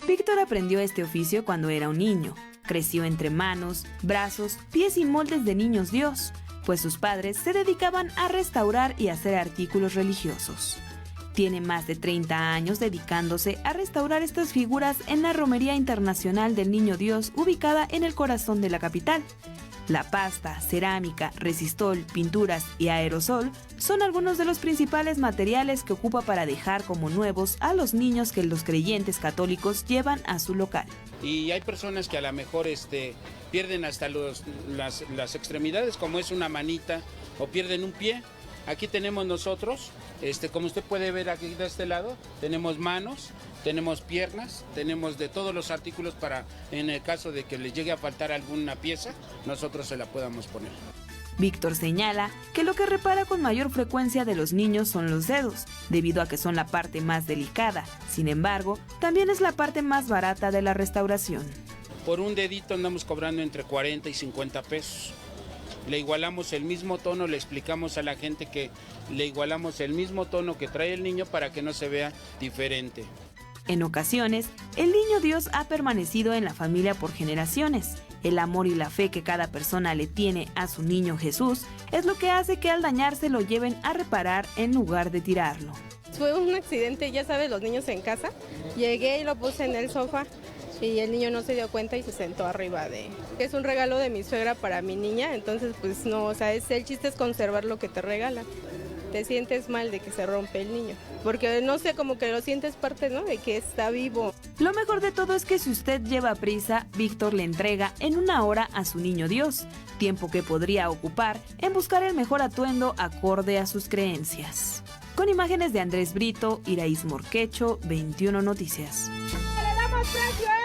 Víctor aprendió este oficio cuando era un niño. Creció entre manos, brazos, pies y moldes de niños Dios, pues sus padres se dedicaban a restaurar y hacer artículos religiosos. Tiene más de 30 años dedicándose a restaurar estas figuras en la Romería Internacional del Niño Dios, ubicada en el corazón de la capital. La pasta, cerámica, resistol, pinturas y aerosol son algunos de los principales materiales que ocupa para dejar como nuevos a los niños que los creyentes católicos llevan a su local. Y hay personas que a lo mejor pierden hasta las extremidades, como es una manita, o pierden un pie. Aquí tenemos nosotros, como usted puede ver aquí de este lado, tenemos manos, tenemos piernas, tenemos de todos los artículos para, en el caso de que les llegue a faltar alguna pieza, nosotros se la podamos poner. Víctor señala que lo que repara con mayor frecuencia de los niños son los dedos, debido a que son la parte más delicada. Sin embargo, también es la parte más barata de la restauración. Por un dedito andamos cobrando entre 40 y 50 pesos. Le igualamos el mismo tono, le explicamos a la gente que le igualamos el mismo tono que trae el niño para que no se vea diferente. En ocasiones, el Niño Dios ha permanecido en la familia por generaciones. El amor y la fe que cada persona le tiene a su niño Jesús es lo que hace que al dañarse lo lleven a reparar en lugar de tirarlo. Fue un accidente, ya sabes, los niños en casa. Llegué y lo puse en el sofá y el niño no se dio cuenta y se sentó arriba de... Es un regalo de mi suegra para mi niña, entonces pues no, o sea, el chiste es conservar lo que te regalan. Te sientes mal de que se rompe el niño, porque no sé, como que lo sientes parte, ¿no?, de que está vivo. Lo mejor de todo es que si usted lleva prisa, Víctor le entrega en 1 hora a su niño Dios, tiempo que podría ocupar en buscar el mejor atuendo acorde a sus creencias. Con imágenes de Andrés Brito, Iraís Morquecho, 21 Noticias. ¡Le damos precio!